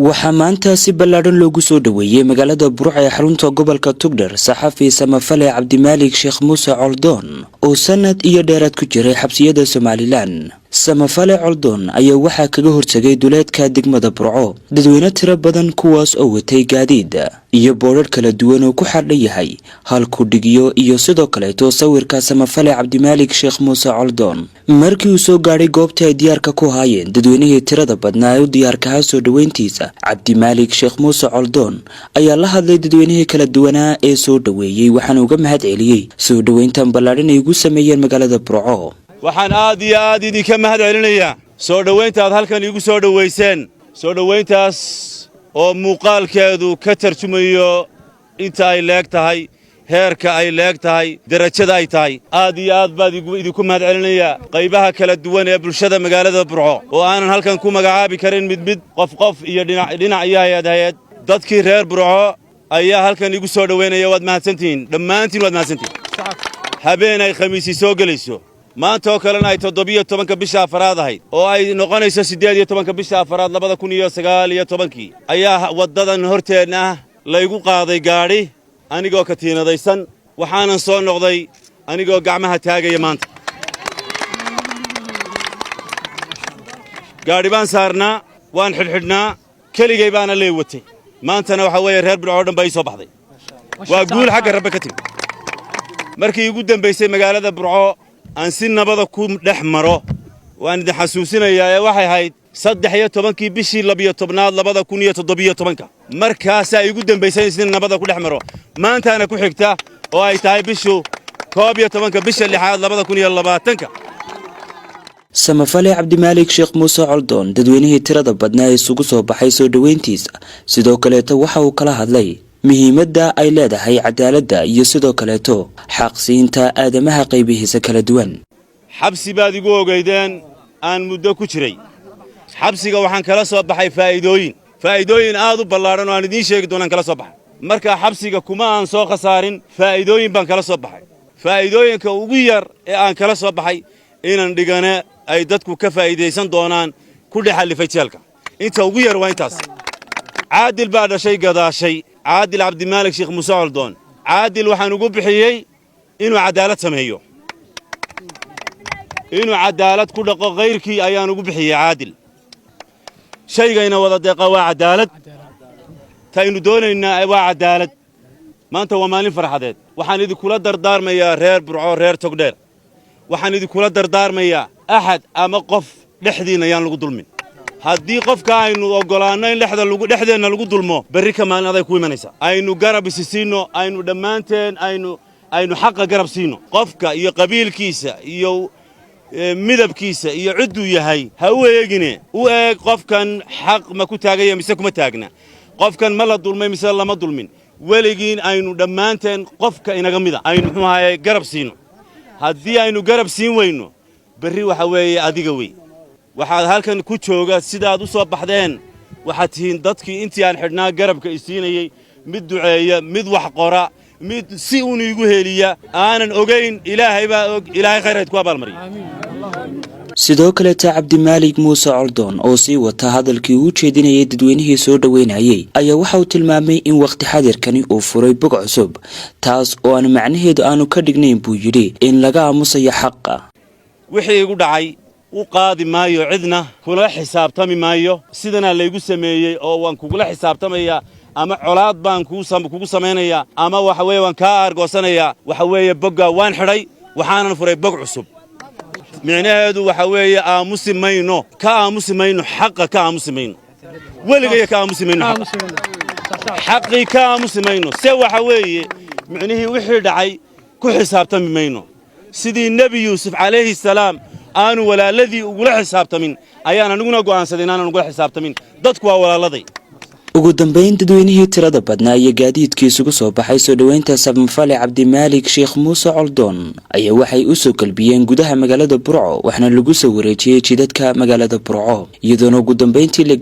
waxaa maanta si ballaaran loogu soo dhaweeyay magaalada Burco ee xarunta gobolka Togdheer saxafi Samafale Cabdimaalik Sheekh Muuse Coldoon oo sanad iyo dheeraad ku jiray xabsiyada Somaliland. Samafale Coldoon ayaa waxaa kaga hortagay duleedka degmada Burco dadweyne tiro badan kuwaas oo watay gaadiid iyo boodhar kala duwan oo ku xardhan yahay halku dhigiyo iyo sidoo kale sawirka Samafale Cabdimaalik Sheekh Muuse Coldoon. markii uu soo gaaray goobta ay diyaarka ku haayeen dadweynihii tirada badnaa ee u diyaarka soo dhaweyntiisa Cabdimaalik Sheekh Muuse Coldoon ayaa la hadlay dadweynihii kala duwanaa ee soo dhaweeyay waxaana uga mahad celiyay soo dhaweyntan ballaaran ay ugu sameeyeen magaalada Burco. waxaan aad iyo aad idinka mahad celinayaa soo dhaweynta aad halkan igu soo dhaweyseen soo dhaweyntaas oo muuqaalkeedu ka tarjumayo inta ay leeg tahay heerka ay leeg tahay darajada ay tahay aad iyo aad baad idinku mahad celinayaa qaybaha kala duwan ee bulshada magaalada Burco oo aanan halkan ku magacaabi karin mid qof iyo dhinac iyo hay'ad dadkii reer Burco ayaa halkan igu soo dhaweynaya waad mahadsantiin dhammaantiin waad mahadsantiin habeen ay khamiisi soo galayso maanta oo kalena ay 17 bisha afraad ahayd oo ay noqonayso 18 bisha afraad 2019 ayaa wadadan horteena la igu qaaday gaari anigoo ka tiinadaysan waxaanan soo noqday anigoo gacmaha taagaya maanta gaari baan saarnaa waan xidhxidhnaa keligay baana leewatay maantana waxa weeye reer Burco dhan bay soo baxday waa guul xagga Rabbi ka timid markii ugu dambeysay magaalada Burco aan si nabada ku dhex maro waan idin xasuusinayaa waxay ahayd 13 bishii 12aad 2017 markaas ay ugu dambeysay si nabada ku dhex maro maantana ku xigta oo ay tahay bishu 12 bisha 6aad 2020 Samafale Cabdimaalik Sheekh Muuse Coldoon dadweynihii tirada badnaa ee isugu soo baxay soo dhaweyntiisa sidoo kale waxa uu kala hadlay muhiimadda ay leedahay cadaaladda iyo sidoo kale xaqsiinta aadamaha qaybihiisa kala duwan. xabsi baad igu ogeydeen aan muddo ku jiray xabsiga waxaan kala soo baxay faa'iidooyin aad u ballaaran oo aan idiin sheegi doonaan kala soo baxay marka xabsiga kuma aan soo khasaarin faa'iidooyin baan kala soo baxay faa'iidooyinka ugu yar ee aan kala soo baxay inaan dhigane ay dadku ka faa'iideysan doonaan ku dhaxalifay jeelka inta ugu yar waa intaas caadil baa dhashay gadaashay caadil Cabdimaalik Sheekh Muuse Coldoon caadil waxaan ugu bixiyay inuu cadaalad sameeyo inuu cadaalad ku dhaqo qeyrkii ayaan ugu bixiyay caadil shaygayna wada deeqa waa cadaalad taynu doonaynaa waa cadaalad maanta waa maalin farxadeed waxaan idinkula dardaarmayaa reer Burco reer Togdheer waxaan idinkula dardaarmayaa ahad ama qof dhexdiina ayaan lagu dulmin haddii qofka aynu ogolaano in dhexdeena lagu dulmo berri ka maalin aday ku imanaysa aynu garab isiino aynu dhammaanteen aynu xaq garab siino qofka iyo qabiilkiisa iyo midabkiisa iyo ciduu yahay ha u eegine u eeg qofkan xaq ma ku taagaya mise kuma taagna qofkan ma la dulmay mise lama dulmin weligiin aynu dhammaanteen qofka inaga mida aynu muxuu ahaayay garab siino haddii aynu garab siin weyno berri waxa weeye adiga wey waxaad halkan ku jooga sidaad u soo baxdeen waxaad tihiin dadkii intii aan xidhnaa garabka isiinayay mid duceeya mid wax qora mid si uu igu heliya aanan ogeyn ilaahay baa og ilaahay khayraad ku abaalmariyo sidoo kale Cabdimaalik Muuse Coldoon oo sii wata hadalkii uu jeedinayay dadweynihii soo dhaweynayay ayaa waxa uu tilmaamay in waqti xadirkani uu furay bog cusub taas oo aan macnaheedu aanu ka dhignayn buu yiri in laga aamusayo xaqa wixii igu dhacay u qaadi maayo cidna kula xisaabtami maayo sidana la igu sameeyay oo waan kugula xisaabtamaya ama colaad baan kugu sameynaya ama waxa weeye waan ka argoosanaya waxa weeye bogga waan xidhay waxaanan furay bog cusub micnaheedu waxa weeye aamusi mayno xaqa ka aamusi mayno weligay ka aamusi mayno xaqi ka aamusi mayno se waxa weeye micnihii wixii dhacay ku xisaabtami mayno sidii nabi yuusuf calayhi salaam aanu walaaladii ugula xisaabtamin ayaan aniguna go'aansaday inaan ugula xisaabtamin dadku waa walaaladay ugu dambeyn dadweynihii tirada badnaa iyo gaadiidkii isugu soo baxay soo dhaweynta Samafale Cabdimaalik Sheekh Muuse Coldoon ayaa waxay u soo galbiyeen gudaha magaalada Burco waxna lagu soo wareejiyay jidadka magaalada Burco iyadoona ugu dambeyntii la